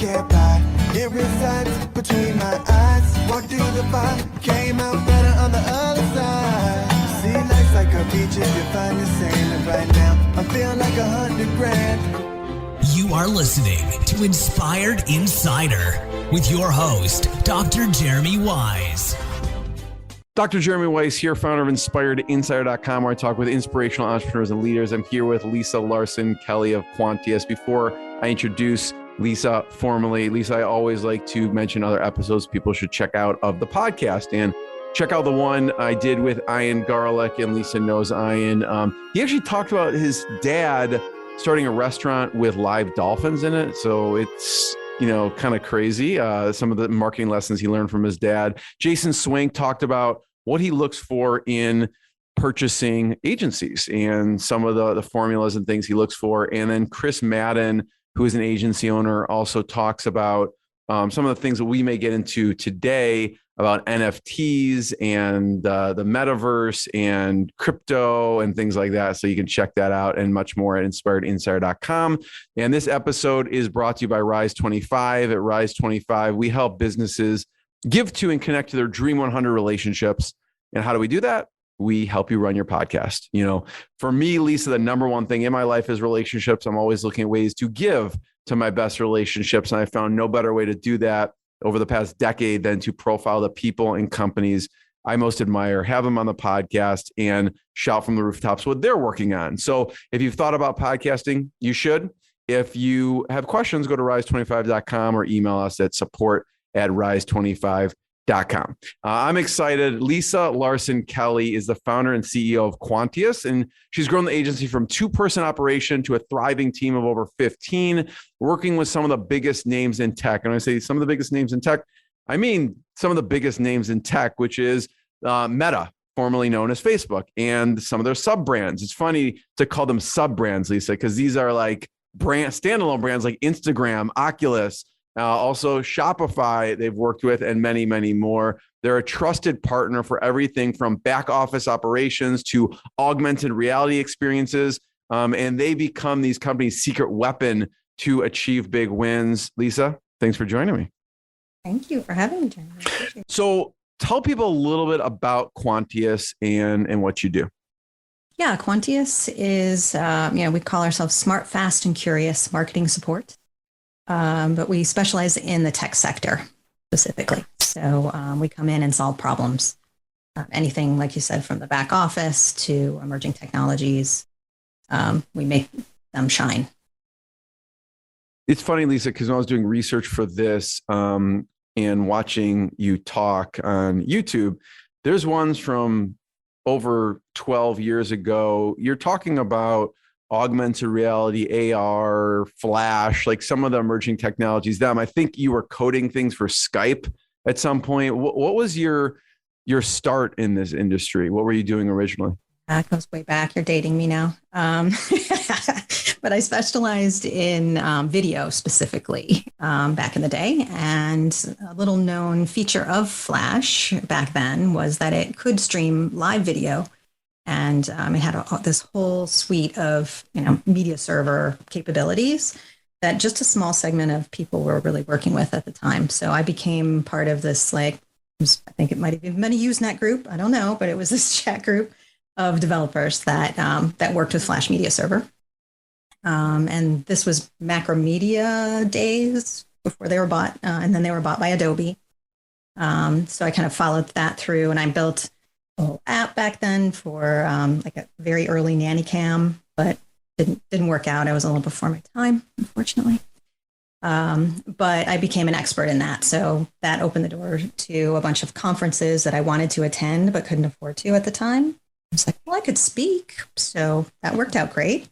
get by. It resides between my eyes. Walked through the fire, came out better on the other side. See, life's like a beach if you find the sand. And right now, I feel like 100 grand. You are listening to Inspired Insider with your host, Dr. Jeremy Wise. Dr. Jeremy Weiss here, founder of InspiredInsider.com, where I talk with inspirational entrepreneurs and leaders. I'm here with Lisa Larson-Kelley of Quantius. Before I introduce Lisa formally, Lisa, I always like to mention other episodes people should check out of the podcast. And check out the one I did with Ian Garlick, and Lisa knows Ian. He actually talked about his dad starting a restaurant with live dolphins in it. So it's, kind of crazy. Some of the marketing lessons he learned from his dad. Jason Swank talked about what he looks for in purchasing agencies and some of the formulas and things he looks for. And then Chris Madden, who is an agency owner, also talks about some of the things that we may get into today about NFTs and the metaverse and crypto and things like that. So you can check that out and much more at InspiredInsider.com. And this episode is brought to you by Rise 25. At Rise 25, we help businesses give to and connect to their Dream 100 relationships. And how do we do that? We help you run your podcast. For me, Lisa, the number one thing in my life is relationships. I'm always looking at ways to give to my best relationships. And I found no better way to do that over the past decade than to profile the people and companies I most admire, have them on the podcast, and shout from the rooftops what they're working on. So if you've thought about podcasting, you should. If you have questions, go to rise25.com or email us at support@rise25.com. I'm excited. Lisa Larson-Kelley is the founder and CEO of Quantius, and she's grown the agency from 2-person operation to a thriving team of over 15, working with some of the biggest names in tech. And when I say some of the biggest names in tech, I mean some of the biggest names in tech, which is Meta, formerly known as Facebook, and some of their sub-brands. It's funny to call them sub-brands, Lisa, because these are like standalone brands like Instagram, Oculus, also Shopify they've worked with, and many, many more. They're a trusted partner for everything from back office operations to augmented reality experiences. And they become these companies' secret weapon to achieve big wins. Lisa, thanks for joining me. Thank you for having me, Jeremy. So tell people a little bit about Quantius and what you do. Yeah, Quantius is, we call ourselves smart, fast, and curious marketing support. But we specialize in the tech sector specifically. So we come in and solve problems. Anything, like you said, from the back office to emerging technologies, we make them shine. It's funny, Lisa, because when I was doing research for this and watching you talk on YouTube, there's ones from over 12 years ago. You're talking about augmented reality, AR, Flash, like some of the emerging technologies. I think you were coding things for Skype at some point. What was your start in this industry? What were you doing originally? That goes way back. You're dating me now. But I specialized in video specifically back in the day. And a little known feature of Flash back then was that it could stream live video. And it had this whole suite of, media server capabilities that just a small segment of people were really working with at the time. So I became part of this, I think it might have been a Usenet group. I don't know, but it was this chat group of developers that worked with Flash Media Server. And this was Macromedia days before they were bought, and then they were bought by Adobe. So I kind of followed that through, and I built a whole app back then for a very early nanny cam, but didn't work out. I was a little before my time, unfortunately. But I became an expert in that. So that opened the door to a bunch of conferences that I wanted to attend, but couldn't afford to at the time. I was like, well, I could speak. So that worked out great.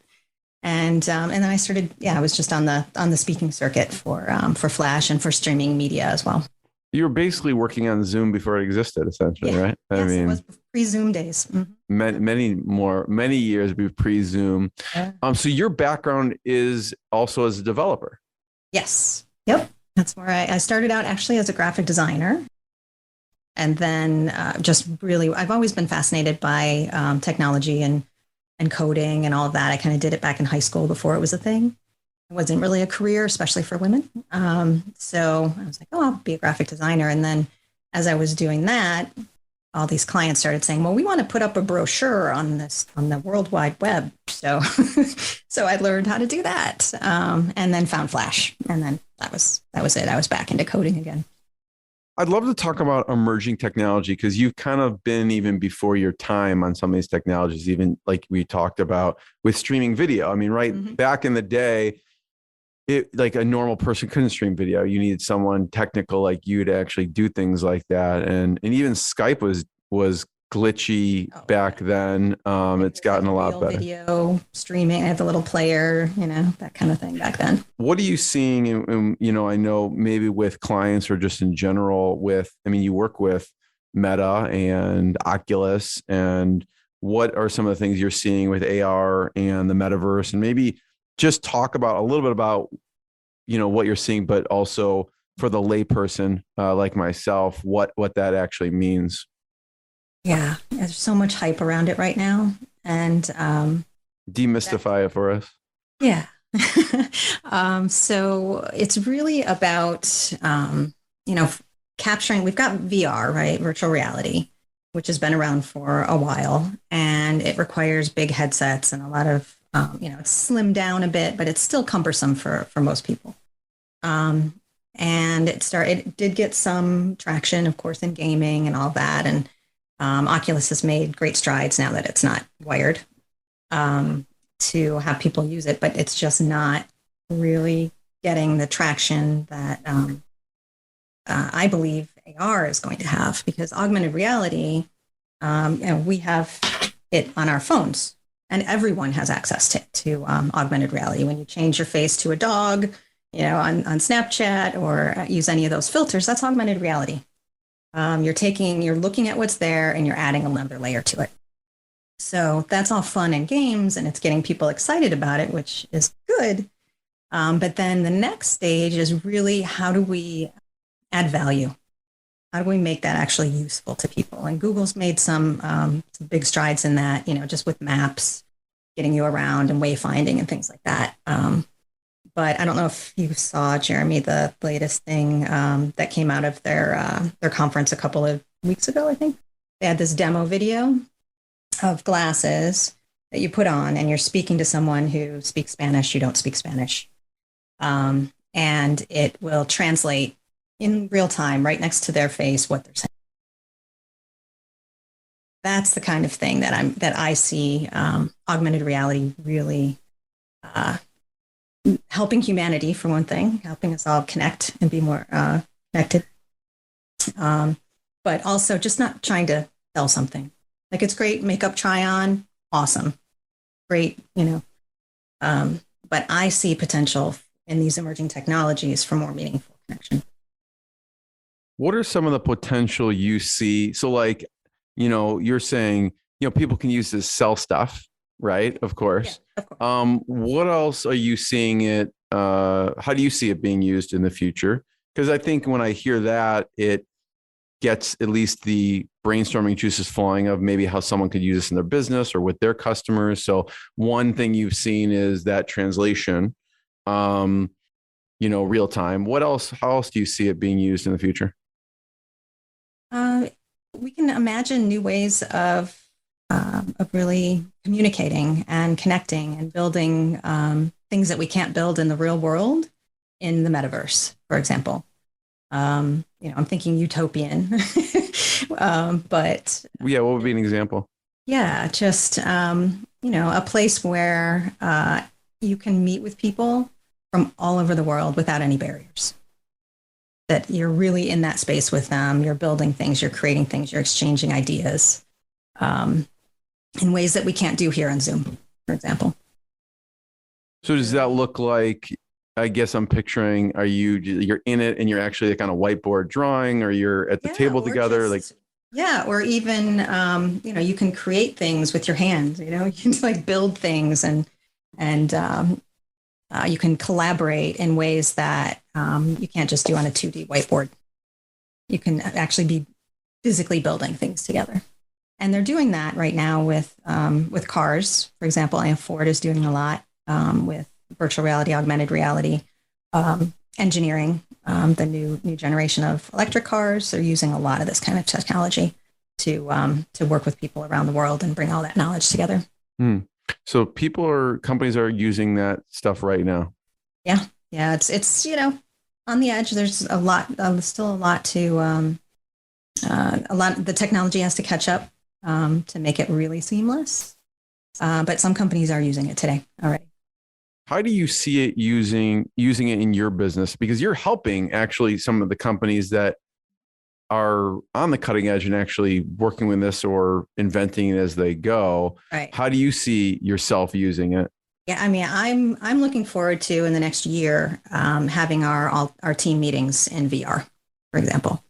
And then I started, I was just on the speaking circuit for Flash and for streaming media as well. You were basically working on Zoom before it existed, essentially, right? Yes, it was pre-Zoom days. Mm-hmm. Many years pre-Zoom. Yeah. So your background is also as a developer. Yes. Yep. That's where I started out actually as a graphic designer. And then I've always been fascinated by technology and coding and all of that. I kind of did it back in high school before it was a thing. It wasn't really a career, especially for women. So I was like, oh, I'll be a graphic designer. And then as I was doing that, all these clients started saying, well, we want to put up a brochure on the World Wide Web. So, so I learned how to do that, and then found Flash. And then that was it. I was back into coding again. I'd love to talk about emerging technology because you've kind of been even before your time on some of these technologies, even like we talked about with streaming video. I mean, back in the day, it like a normal person couldn't stream video. You needed someone technical like you to actually do things like that. And even Skype was glitchy back then. It's gotten a lot better. Video streaming, I had the little player, that kind of thing back then. What are you seeing in, I know maybe with clients or just in general you work with Meta and Oculus, and what are some of the things you're seeing with AR and the metaverse, and maybe just talk about a little bit about, what you're seeing, but also for the layperson like myself, what that actually means. Yeah, there's so much hype around it right now, and demystify it for us. Yeah. So it's really about capturing. We've got VR, right? Virtual reality, which has been around for a while, and it requires big headsets and a lot of it's slimmed down a bit, but it's still cumbersome for most people. And it did get some traction, of course, in gaming and all that, and Oculus has made great strides now that it's not wired to have people use it, but it's just not really getting the traction that I believe AR is going to have, because augmented reality, we have it on our phones, and everyone has access to augmented reality. When you change your face to a dog, on Snapchat or use any of those filters, that's augmented reality. You're looking at what's there and you're adding another layer to it. So that's all fun and games, and it's getting people excited about it, which is good. But then the next stage is really, how do we add value? How do we make that actually useful to people? And Google's made some big strides in that, just with maps, getting you around and wayfinding and things like that. But I don't know if you saw, Jeremy, the latest thing that came out of their conference a couple of weeks ago, I think. They had this demo video of glasses that you put on, and you're speaking to someone who speaks Spanish. You don't speak Spanish. And it will translate in real time right next to their face what they're saying. That's the kind of thing that I see augmented reality really helping humanity, for one thing, helping us all connect and be more connected. But also just not trying to sell something. Like, it's great, makeup try on, awesome, great, but I see potential in these emerging technologies for more meaningful connection. What are some of the potential you see? So like, you're saying, people can use this to sell stuff, right? Of course. Yeah, of course. What else are you seeing it? How do you see it being used in the future? Because I think when I hear that, it gets at least the brainstorming juices flowing of maybe how someone could use this in their business or with their customers. So one thing you've seen is that translation, real time. What else? How else do you see it being used in the future? We can imagine new ways of really communicating and connecting and building things that we can't build in the real world in the metaverse, for example. I'm thinking utopian, but yeah, what would be an example? Yeah, just a place where you can meet with people from all over the world without any barriers. That you're really in that space with them. You're building things, you're creating things, you're exchanging ideas in ways that we can't do here on Zoom, for example. So does that look like, I guess I'm picturing, you're in it and you're actually like on a whiteboard drawing, or you're at the table together? Or even, you can create things with your hands, you can like build things and you can collaborate in ways that you can't just do on a 2D whiteboard. You can actually be physically building things together. And they're doing that right now with cars. For example, Ford is doing a lot with virtual reality, augmented reality, engineering. The new generation of electric cars are using a lot of this kind of technology to work with people around the world and bring all that knowledge together. So companies are using that stuff right now. Yeah. It's on the edge. There's a lot, still a lot to the technology has to catch up to make it really seamless. But some companies are using it today already. How do you see it using it in your business? Because you're helping actually some of the companies that are on the cutting edge and actually working with this or inventing it as they go. Right. How do you see yourself using it? Yeah, I mean, I'm looking forward to in the next year having our team meetings in VR, for example.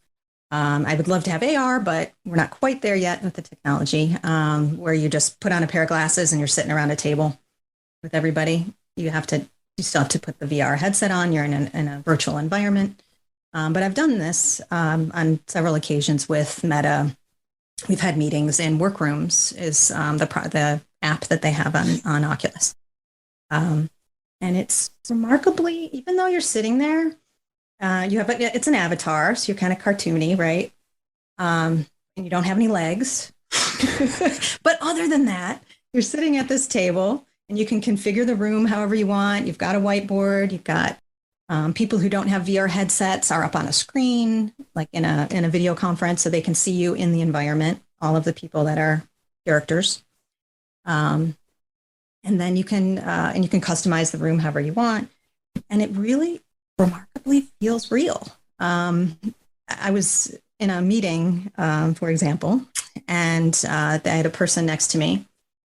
I would love to have AR, but we're not quite there yet with the technology where you just put on a pair of glasses and you're sitting around a table with everybody. You still have to put the VR headset on. You're in a virtual environment. But I've done this on several occasions with Meta. We've had meetings in Workrooms is the app that they have on Oculus. And it's remarkably, even though you're sitting there, it's an avatar, so you're kind of cartoony, right? And you don't have any legs. But other than that, you're sitting at this table and you can configure the room however you want. You've got a whiteboard. You've got people who don't have VR headsets are up on a screen, like in a video conference, so they can see you in the environment, all of the people that are characters. And then you can customize the room however you want. And it really remarkably feels real. I was in a meeting, for example, and I had a person next to me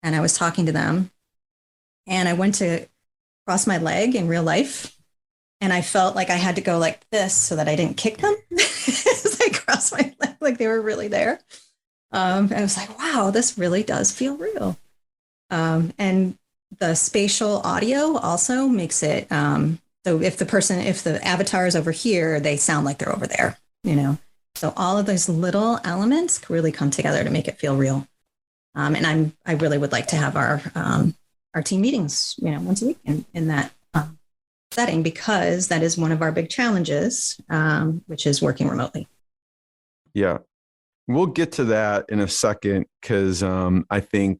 and I was talking to them and I went to cross my leg in real life. And I felt like I had to go like this so that I didn't kick them as I crossed my leg, like they were really there. And I was like, wow, this really does feel real. And the spatial audio also makes it, so if the avatar is over here, they sound like they're over there, So all of those little elements really come together to make it feel real. And I really would like to have our team meetings, once a week in that setting, because that is one of our big challenges, which is working remotely. Yeah. We'll get to that in a second because I think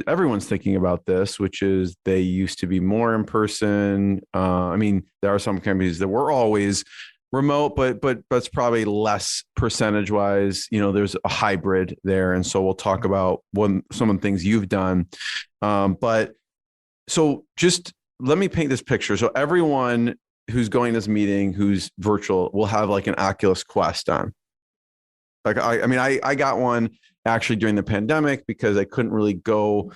everyone's thinking about this, which is they used to be more in person. I mean, there are some companies that were always remote, but it's probably less percentage wise. There's a hybrid there. And so we'll talk about some of the things you've done. But so just let me paint this picture. So everyone who's going to this meeting, who's virtual, will have like an Oculus Quest on. Like, I got one actually during the pandemic because I couldn't really go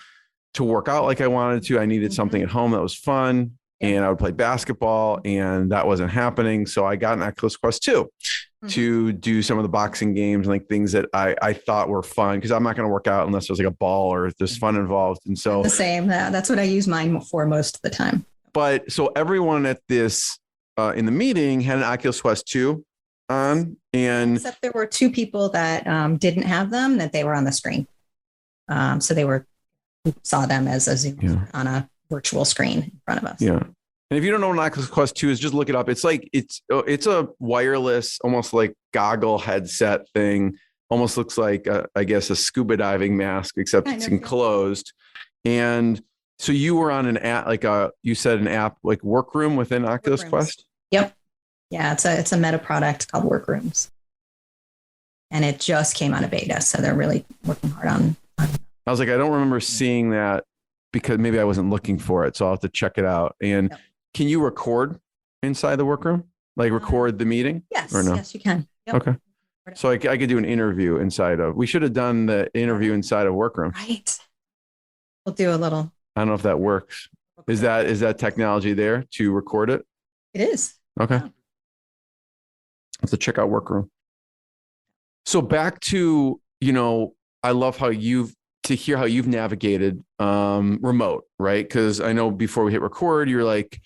to work out like I wanted to. I needed something at home that was fun and I would play basketball and that wasn't happening. So I got an Oculus Quest 2 to do some of the boxing games and like things that I thought were fun because I'm not going to work out unless there's like a ball or there's fun involved. And so the same, that's what I use mine for most of the time. But so everyone at this in the meeting had an Oculus Quest 2 on, and except there were two people that didn't have them, that they were on the screen. So we saw them as a Zoom on a virtual screen in front of us. Yeah. And if you don't know what an Oculus Quest 2 is, just look it up. It's like, it's a wireless, almost like goggle headset thing. Almost looks like, I guess, a scuba diving mask, except it's enclosed. And so you were on an app, you said an app like Workroom within Oculus Quest? Yep. Yeah, it's a Meta product called Workrooms. And it just came out of beta. So they're really working hard on. I was like, I don't remember seeing that because maybe I wasn't looking for it. So I'll have to check it out. And can you record inside the Workroom? Like record the meeting? Yes. Or no? Yes, you can. Yep. Okay. So I could do an interview we should have done the interview inside of Workroom. Right. We'll do a little. I don't know if that works. Is that technology there to record it? It is. Okay. Yeah. Have to check out Workroom. So back to, I love how you've navigated remote, right? Because I know before we hit record, you're like,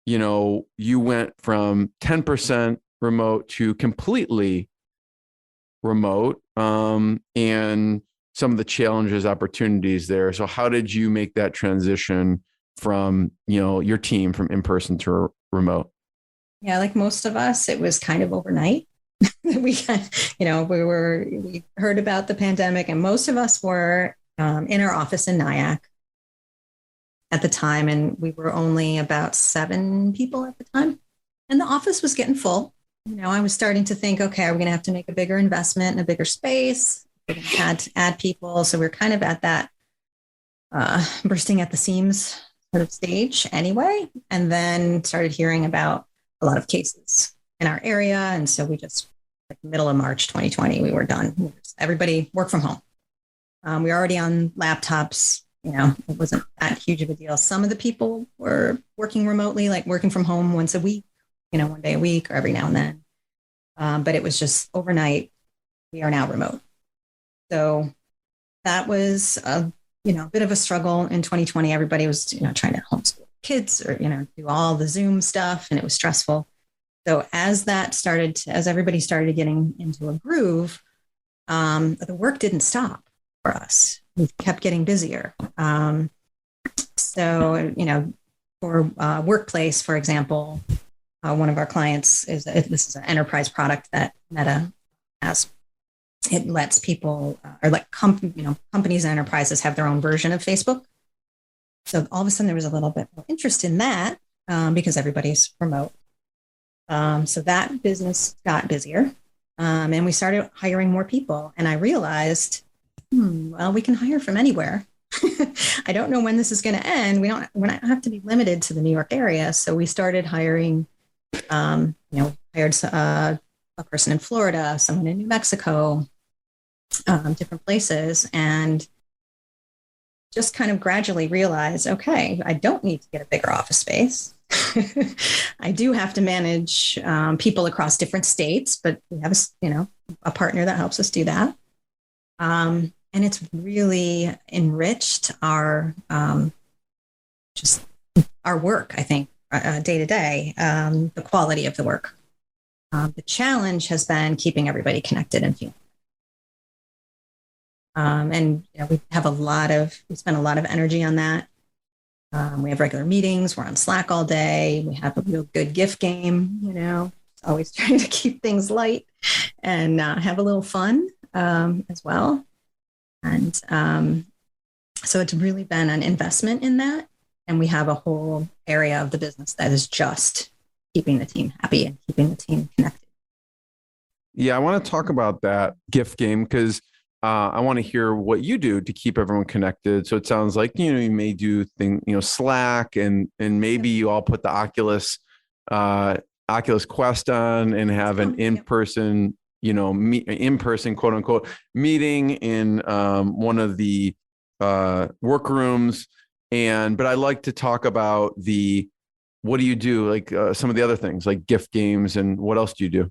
you went from 10% remote to completely remote, and some of the challenges, opportunities there. So how did you make that transition from, your team from in-person to remote? Yeah, like most of us, it was kind of overnight. We heard about the pandemic, and most of us were in our office in Nyack at the time, and we were only about 7 people at the time, and the office was getting full. I was starting to think, okay, are we going to have to make a bigger investment in a bigger space? We're going to have to add people, so we're kind of at that bursting at the seams sort of stage anyway, and then started hearing about a lot of cases in our area. And so we just, like middle of March 2020, we were done. Everybody worked from home. We were already on laptops. It wasn't that huge of a deal. Some of the people were working remotely, like working from home once a week, one day a week or every now and then. But it was just overnight. We are now remote. So that was a bit of a struggle in 2020. Everybody was, trying to homeschool kids or, do all the Zoom stuff, and it was stressful. So as everybody started getting into a groove, the work didn't stop for us. We kept getting busier. So, for Workplace, for example, one of our clients this is an enterprise product that Meta has. It lets people companies and enterprises have their own version of Facebook. So all of a sudden there was a little bit more interest in that because everybody's remote. So that business got busier, and we started hiring more people. And I realized, well, we can hire from anywhere. I don't know when this is going to end. We're not have to be limited to the New York area. So we started hiring. Hired a person in Florida, someone in New Mexico, different places, and just kind of gradually realized, okay, I don't need to get a bigger office space. I do have to manage people across different states, but we have a partner that helps us do that. And it's really enriched our work, I think, day to day, the quality of the work. The challenge has been keeping everybody connected and feeling. And we spend a lot of energy on that. We have regular meetings. We're on Slack all day. We have a real good gift game, always trying to keep things light and have a little fun as well. And so it's really been an investment in that. And we have a whole area of the business that is just keeping the team happy and keeping the team connected. Yeah, I want to talk about that gift game because I want to hear what you do to keep everyone connected. So it sounds like, you may do Slack and maybe you all put the Oculus Quest on and have an in-person, in-person quote unquote meeting in one of the workrooms. But I like to talk about what do you do? Like some of the other things like gift games, and what else do you do?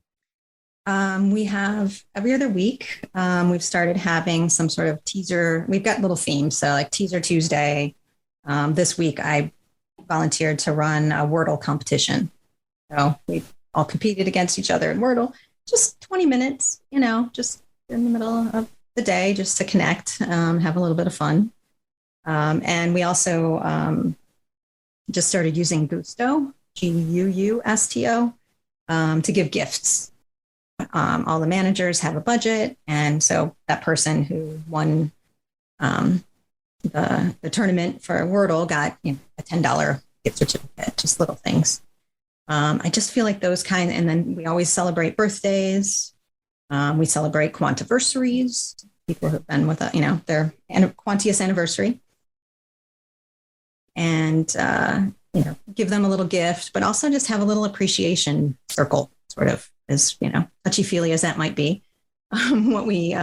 We have every other week. We've started having some sort of teaser. We've got little themes. So like Teaser Tuesday. This week I volunteered to run a Wordle competition. So we all competed against each other in Wordle, just 20 minutes, just in the middle of the day, just to connect, have a little bit of fun. And we also just started using Gusto, Guusto, to give gifts. All the managers have a budget. And so that person who won the tournament for Wordle got a $10 gift certificate, just little things. I just feel like those and then we always celebrate birthdays. We celebrate Quantiversaries, people who've been with their Quantious anniversary. And, give them a little gift, but also just have a little appreciation circle, sort of, as, touchy-feely as that might be, what we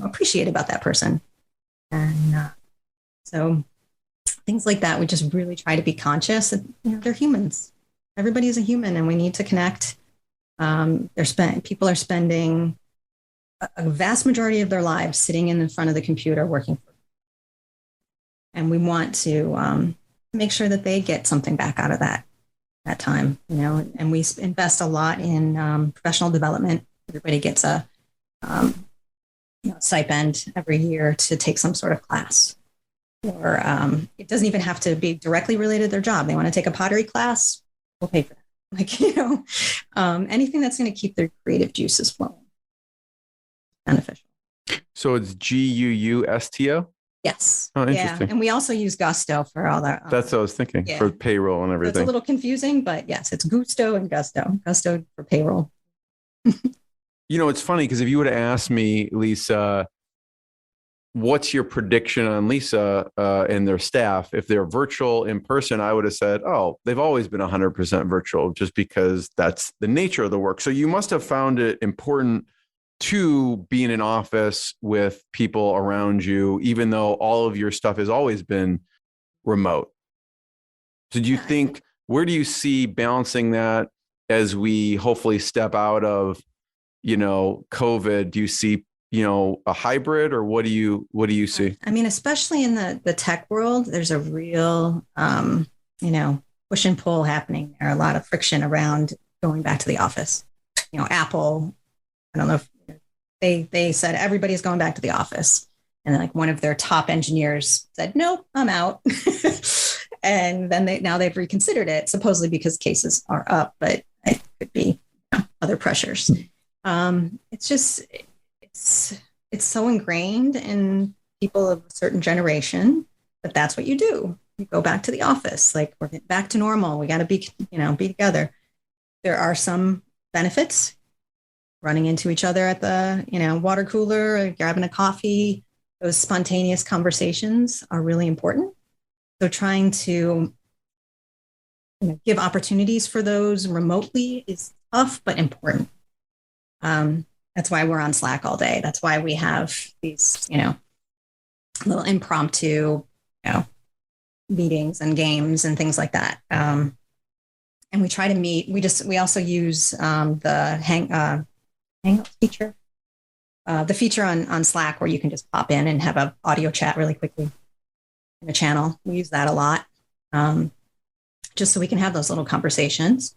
appreciate about that person. And so things like that, we just really try to be conscious that, they're humans. Everybody's a human and we need to connect. People are spending a vast majority of their lives sitting in front of the computer working. And we want to make sure that they get something back out of that time, and we invest a lot in professional development. Everybody gets a stipend every year to take some sort of class. or it doesn't even have to be directly related to their job. They want to take a pottery class, we'll pay for that. Like, anything that's going to keep their creative juices flowing. Beneficial. So it's GUUSTO? Yes. Oh, interesting. Yeah. And we also use Gusto for all that. That's what I was thinking, for payroll and everything. It's a little confusing, but yes, it's Gusto and Gusto. Gusto for payroll. It's funny because if you would have asked me, Lisa, what's your prediction on Lisa and their staff? If they're virtual in person, I would have said, oh, they've always been 100% virtual just because that's the nature of the work. So you must have found it important to be in an office with people around you, even though all of your stuff has always been remote. So do you think, where do you see balancing that as we hopefully step out of, COVID? Do you see, a hybrid, or what do you see? I mean, especially in the tech world, there's a real, push and pull happening there. A lot of friction around going back to the office. Apple, I don't know if they said everybody's going back to the office. And then, like, one of their top engineers said, nope, I'm out. And then they've reconsidered it, supposedly because cases are up, but it could be other pressures. It's so ingrained in people of a certain generation that that's what you do. You go back to the office, like, we're getting back to normal. We got to be together. There are some benefits. Running into each other at the, water cooler, or grabbing a coffee, those spontaneous conversations are really important. So trying to give opportunities for those remotely is tough, but important. That's why we're on Slack all day. That's why we have these, little impromptu, meetings and games and things like that. And we try to meet. We also use the Hangout feature, the feature on Slack where you can just pop in and have an audio chat really quickly in a channel. We use that a lot, just so we can have those little conversations.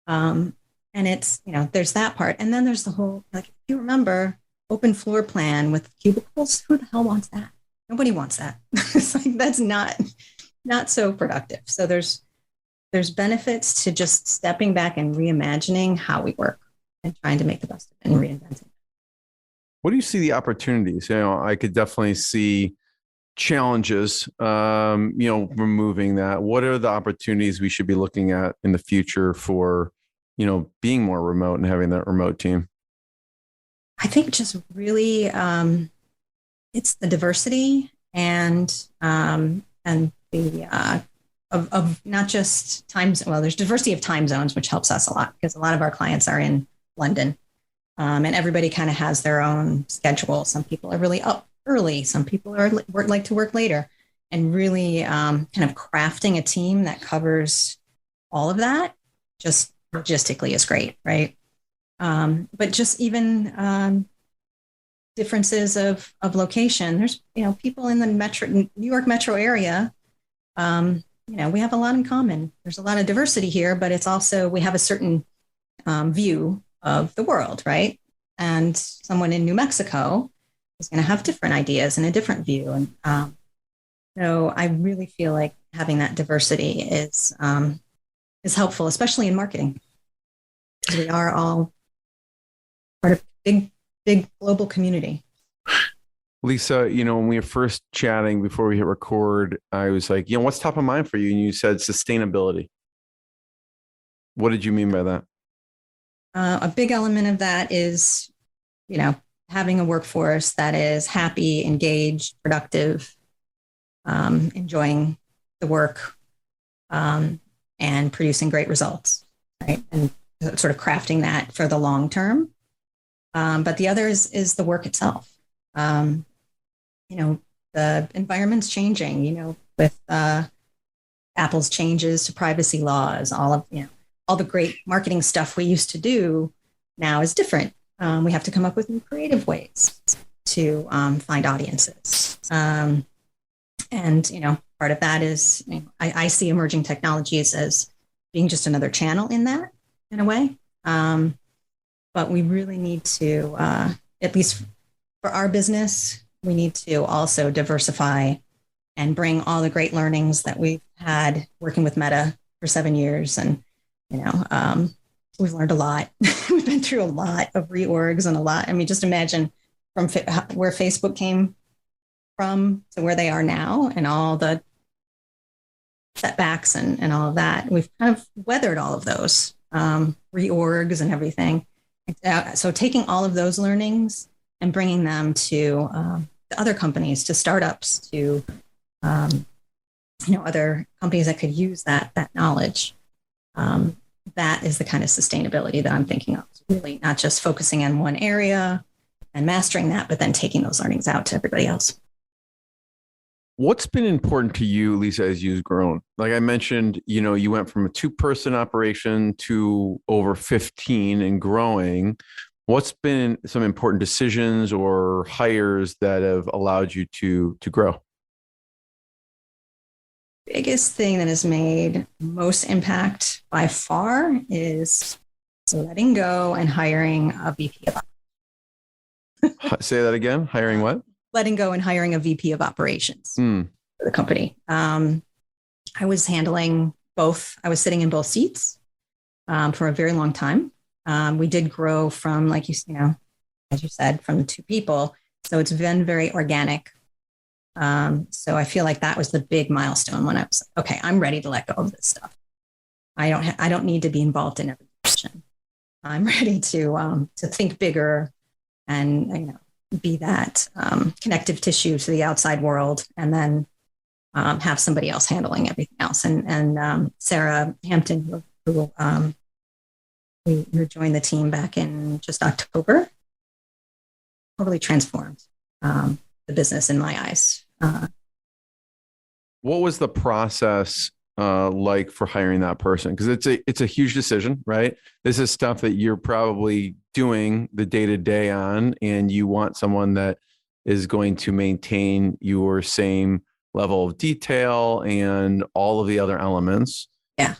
And it's, there's that part. And then there's the whole, like, if you remember, open floor plan with cubicles, who the hell wants that? Nobody wants that. It's like, that's not so productive. So there's benefits to just stepping back and reimagining how we work and trying to make the best of it and reinventing. What do you see the opportunities? I could definitely see challenges, removing that. What are the opportunities we should be looking at in the future for, being more remote and having that remote team? I think just really, it's the diversity and the, of not just times. Well, there's diversity of time zones, which helps us a lot because a lot of our clients are in London, and everybody kind of has their own schedule. Some people are really up early. Some people like to work later, and really kind of crafting a team that covers all of that just logistically is great, right? But just even differences of location. There's people in the New York metro area. We have a lot in common. There's a lot of diversity here, but it's also we have a certain view of the world, right? And someone in New Mexico is going to have different ideas and a different view. And so I really feel like having that diversity is helpful, especially in marketing, because we are all part of a big global community. Lisa, when we were first chatting before we hit record, I was like, what's top of mind for you? And you said sustainability. What did you mean by that? A big element of that is, having a workforce that is happy, engaged, productive, enjoying the work, and producing great results, right? And sort of crafting that for the long term. But the other is the work itself. The environment's changing, with Apple's changes to privacy laws, all the great marketing stuff we used to do now is different. We have to come up with new creative ways to find audiences. And, part of that is, I see emerging technologies as being just another channel in that, in a way. But we really need to, at least for our business, we need to also diversify and bring all the great learnings that we've had working with Meta for 7 years. And, we've learned a lot. We've been through a lot of reorgs and a lot. I mean, just imagine from where Facebook came from to where they are now and all the setbacks and all of that. We've kind of weathered all of those reorgs and everything. So taking all of those learnings and bringing them to other companies, to startups, to other companies that could use that knowledge. That is the kind of sustainability that I'm thinking of. Really not just focusing on one area and mastering that, but then taking those learnings out to everybody else. What's been important to you, Lisa, as you've grown? Like I mentioned, you went from a 2-person operation to over 15 and growing. What's been some important decisions or hires that have allowed you to grow? Biggest thing that has made most impact by far is letting go and hiring a VP of operations. Say that again. Hiring what? Letting go and hiring a VP of operations for the company. I was handling both. I was sitting in both seats for a very long time. We did grow from, like as you said, from 2 people. So it's been very organic. So I feel like that was the big milestone when I was okay, I'm ready to let go of this stuff. I don't need to be involved in every decision. I'm ready to think bigger and be that connective tissue to the outside world, and then have somebody else handling everything else. And Sarah Hampton, who joined the team back in just October, totally transformed the business in my eyes. What was the process like for hiring that person? Because it's a huge decision, right? This is stuff that you're probably doing the day-to-day on, and you want someone that is going to maintain your same level of detail and all of the other elements. Yeah.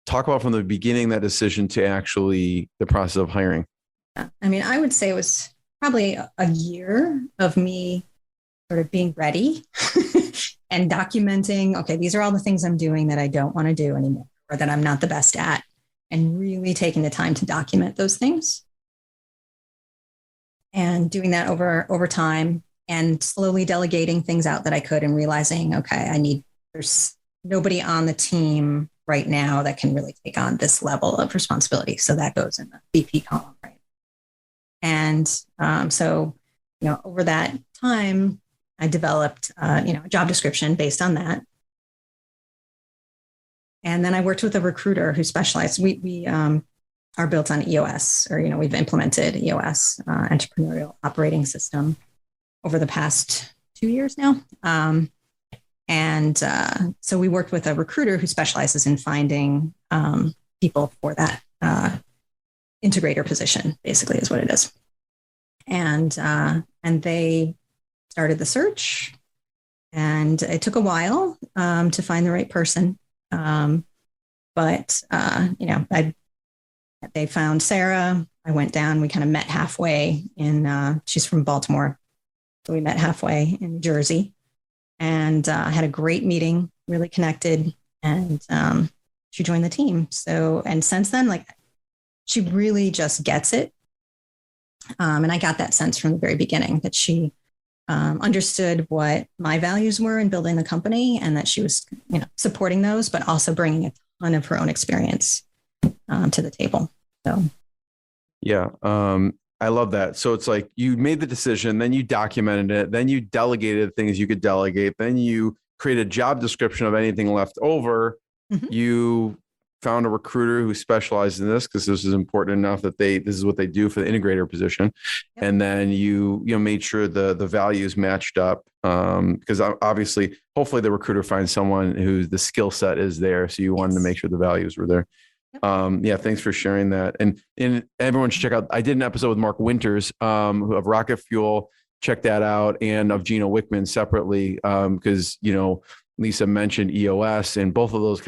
Talk about from the beginning that decision to actually the process of hiring. I mean, I would say it was probably a year of me sort of being ready and documenting, okay, these are all the things I'm doing that I don't want to do anymore, or that I'm not the best at, and really taking the time to document those things. And doing that over time, and slowly delegating things out that I could, and realizing, okay, there's nobody on the team right now that can really take on this level of responsibility. So that goes in the VP column, right? And so, over that time, I developed, a job description based on that. And then I worked with a recruiter who specialized. We are built on EOS, or, we've implemented EOS, entrepreneurial operating system, over the past 2 years now. So we worked with a recruiter who specializes in finding people for that integrator position, basically is what it is. And they started the search, and it took a while to find the right person. They found Sarah. I went down, we kind of met halfway she's from Baltimore. So we met halfway in New Jersey, and had a great meeting, really connected, and she joined the team. So, and since then, she really just gets it. And I got that sense from the very beginning that she understood what my values were in building the company, and that she was, supporting those, but also bringing a ton of her own experience to the table. So, yeah, I love that. So it's like you made the decision, then you documented it, then you delegated things you could delegate, then you created a job description of anything left over. Mm-hmm. You found a recruiter who specialized in this, because this is important enough that this is what they do for the integrator position. Yep. And then you made sure the values matched up, because obviously, hopefully the recruiter finds someone who the skill set is there. So you wanted to make sure the values were there. Yep. Thanks for sharing that. And everyone should check out, I did an episode with Mark Winters, of Rocket Fuel. Check that out. And of Gino Wickman separately, because, Lisa mentioned EOS, and both of those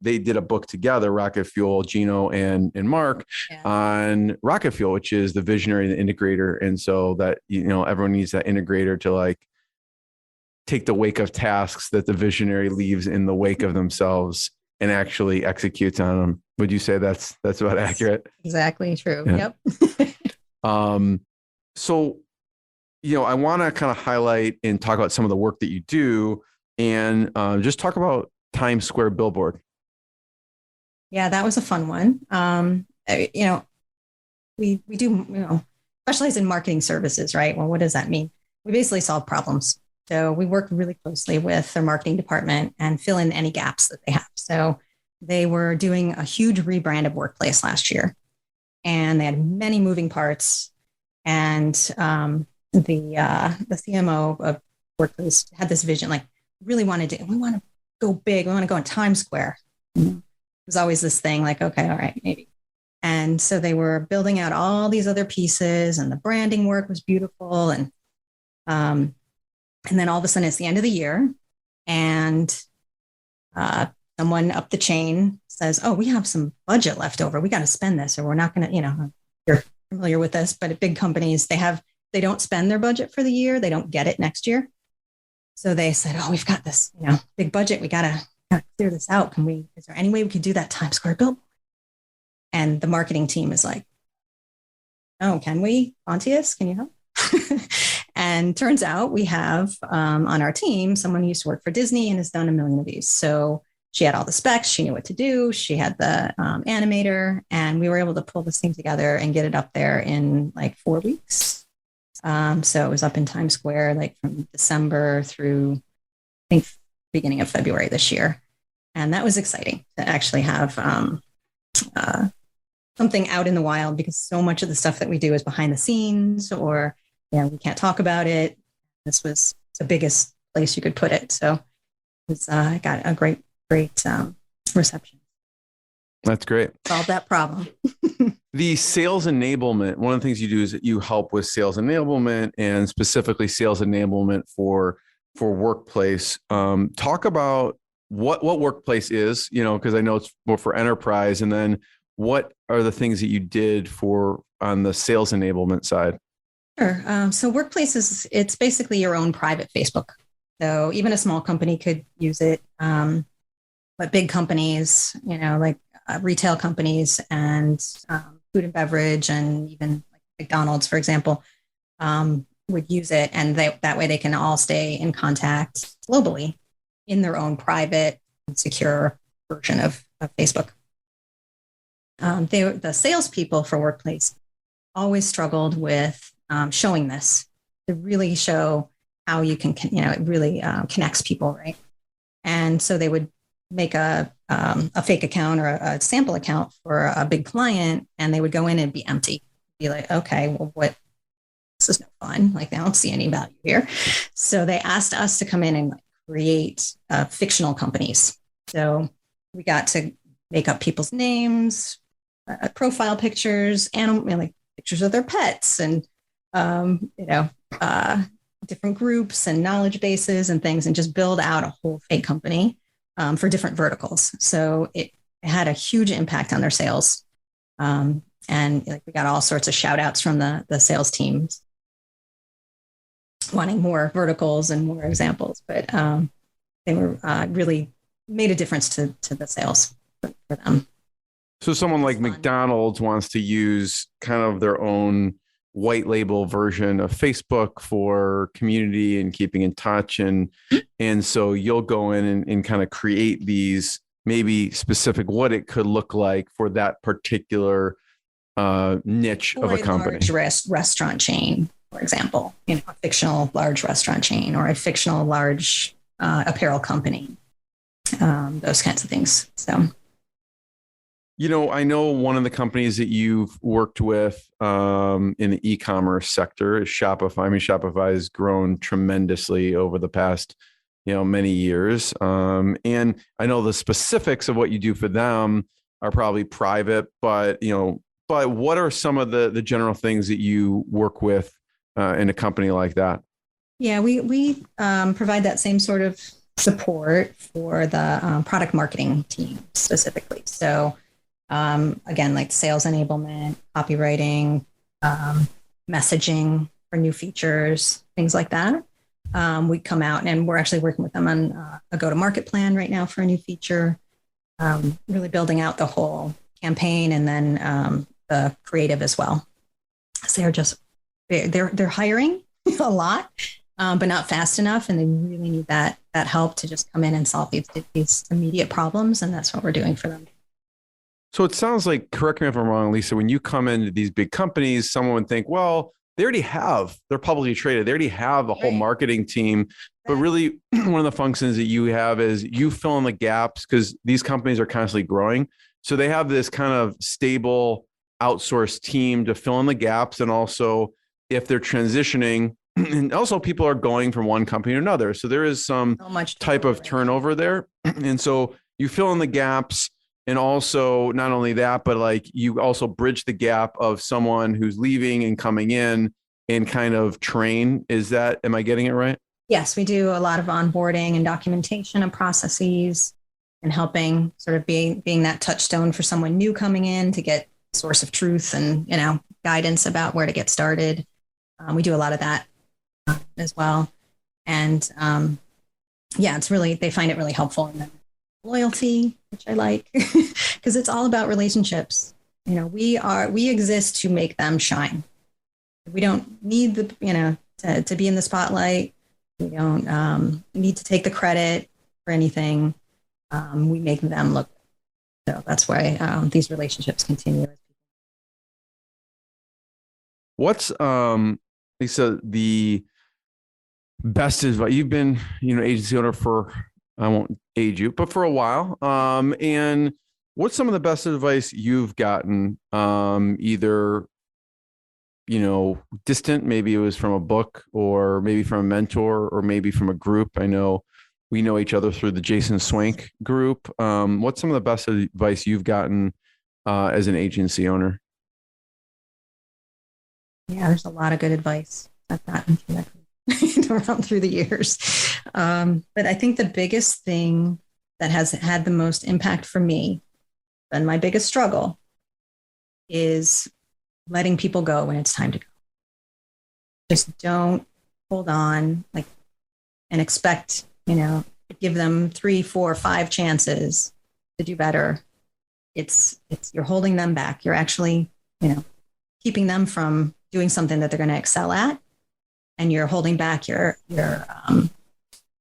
they did a book together, Rocket Fuel, Gino and Mark, on Rocket Fuel, which is the visionary and the integrator. And so that, everyone needs that integrator to take the wake of tasks that the visionary leaves in the wake of themselves and actually executes on them. Would you say that's about accurate? Exactly true. Yeah. Yep. So, I want to kind of highlight and talk about some of the work that you do, and just talk about Times Square billboard. Yeah, that was a fun one. We do, specialize in marketing services, right? Well, what does that mean? We basically solve problems. So we work really closely with their marketing department and fill in any gaps that they have. So they were doing a huge rebrand of Workplace last year, and they had many moving parts. And the CMO of Workplace had this vision, like we want to go big. We want to go in Times Square. It was always this thing like, okay, all right, maybe. And so they were building out all these other pieces, and the branding work was beautiful. And then all of a sudden it's the end of the year, and someone up the chain says, oh, we have some budget left over. We got to spend this, or we're not going to, you're familiar with this, but at big companies, they don't spend their budget for the year. They don't get it next year. So they said, oh, we've got this, big budget. We got to clear this out. Is there any way we could do that Times Square billboard? And the marketing team is like, oh, can we? Quantious, can you help? And turns out we have on our team someone who used to work for Disney and has done 1 million of these. So she had all the specs. She knew what to do. She had the animator, and we were able to pull this thing together and get it up there in like 4 weeks. So it was up in Times Square, like from December through, I think, beginning of February this year. And that was exciting to actually have something out in the wild, because so much of the stuff that we do is behind the scenes, or we can't talk about it. This was the biggest place you could put it. So it was, got a great reception. That's great. Solved that problem. The sales enablement, one of the things you do is that you help with sales enablement, and specifically sales enablement for Workplace. Talk about what Workplace is, because I know it's more for enterprise, and then what are the things that you did on the sales enablement side? Sure. So Workplace it's basically your own private Facebook. So even a small company could use it. But big companies, like retail companies and food and beverage, and even like McDonald's, for example, would use it. And that way they can all stay in contact globally in their own private and secure version of Facebook. The salespeople for Workplace always struggled with showing this, to really show how you can, it really connects people, right? And so they would make a fake account or a sample account for a big client, and they would go in and be empty. Be like, okay, well, this is no fun. Like, I don't see any value here. So they asked us to come in and create fictional companies. So we got to make up people's names, profile pictures, and like pictures of their pets, and different groups and knowledge bases and things, and just build out a whole fake company for different verticals. So it had a huge impact on their sales. And we got all sorts of shout outs from the sales teams wanting more verticals and more examples, but they were really made a difference to the sales for them. So someone like McDonald's wants to use kind of their own white label version of Facebook for community and keeping in touch. And so you'll go in and kind of create these maybe specific what it could look like for that particular niche or of a company. Large restaurant chain, for example, a fictional large restaurant chain, or a fictional large apparel company, those kinds of things. So. I know one of the companies that you've worked with in the e-commerce sector is Shopify. I mean, Shopify has grown tremendously over the past, many years. And I know the specifics of what you do for them are probably private, but what are some of the general things that you work with in a company like that? Yeah, we provide that same sort of support for the product marketing team specifically. So again, like sales enablement, copywriting, messaging for new features, things like that. we come out, and we're actually working with them on a go-to-market plan right now for a new feature, really building out the whole campaign and then the creative as well. So they're hiring a lot, but not fast enough, and they really need that help to just come in and solve these immediate problems, and that's what we're doing for them. So it sounds like, correct me if I'm wrong, Lisa, when you come into these big companies, someone would think, well, they're publicly traded. They already have a whole marketing team, but really one of the functions that you have is you fill in the gaps because these companies are constantly growing. So they have this kind of stable outsourced team to fill in the gaps. And also if they're transitioning, and also people are going from one company to another. So there is some type of turnover there. And so you fill in the gaps. And also not only that, but like you also bridge the gap of someone who's leaving and coming in and kind of train. Am I getting it right? Yes, we do a lot of onboarding and documentation and processes and helping sort of being that touchstone for someone new coming in to get source of truth and, guidance about where to get started. We do a lot of that as well. And they find it really helpful. And then loyalty, which I like, because it's all about relationships. We exist to make them shine. We don't need to be in the spotlight. We don't need to take the credit for anything. We make them look good. So that's why these relationships continue. What's Lisa, the best advice? You've been agency owner for, I won't age you, but for a while. And what's some of the best advice you've gotten? Either, distant, maybe it was from a book or maybe from a mentor or maybe from a group. I know we know each other through the Jason Swank group. What's some of the best advice you've gotten as an agency owner? Yeah, there's a lot of good advice I've gotten around through the years. But I think the biggest thing that has had the most impact for me and my biggest struggle is letting people go when it's time to go. Just don't hold on and expect, give them 3, 4, 5 chances to do better. It's you're holding them back. You're actually, keeping them from doing something that they're going to excel at. And you're holding back your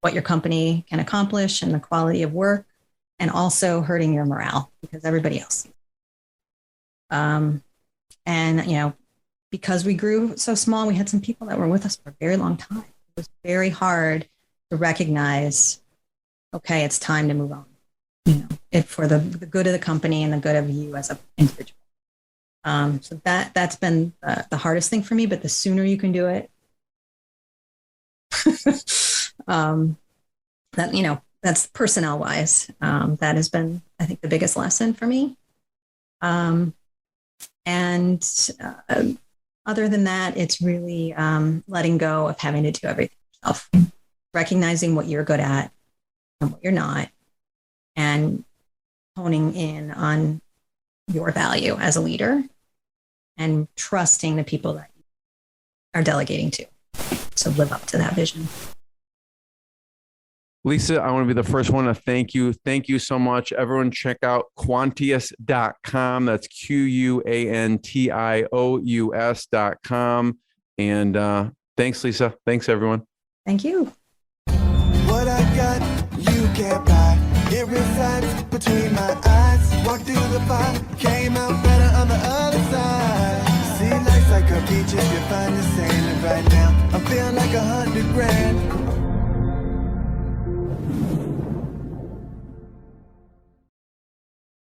what your company can accomplish and the quality of work, and also hurting your morale because everybody else. Because we grew so small, we had some people that were with us for a very long time. It was very hard to recognize, okay, it's time to move on. For the good of the company and the good of you as an individual. So that's been the hardest thing for me. But the sooner you can do it, that's personnel wise. That has been, I think, the biggest lesson for me. Other than that, it's really letting go of having to do everything yourself, recognizing what you're good at and what you're not, and honing in on your value as a leader and trusting the people that you are delegating to. So live up to that vision. Lisa, I want to be the first one to thank you. Thank you so much. Everyone check out Quantius.com. That's Quantious.com. And thanks, Lisa. Thanks, everyone. Thank you. What I got, you can't buy. It resides between my eyes. Walked through the fire, came out better on the other side. See, life's like a beach if you find the sailing right now. I'm feeling like $100 grand.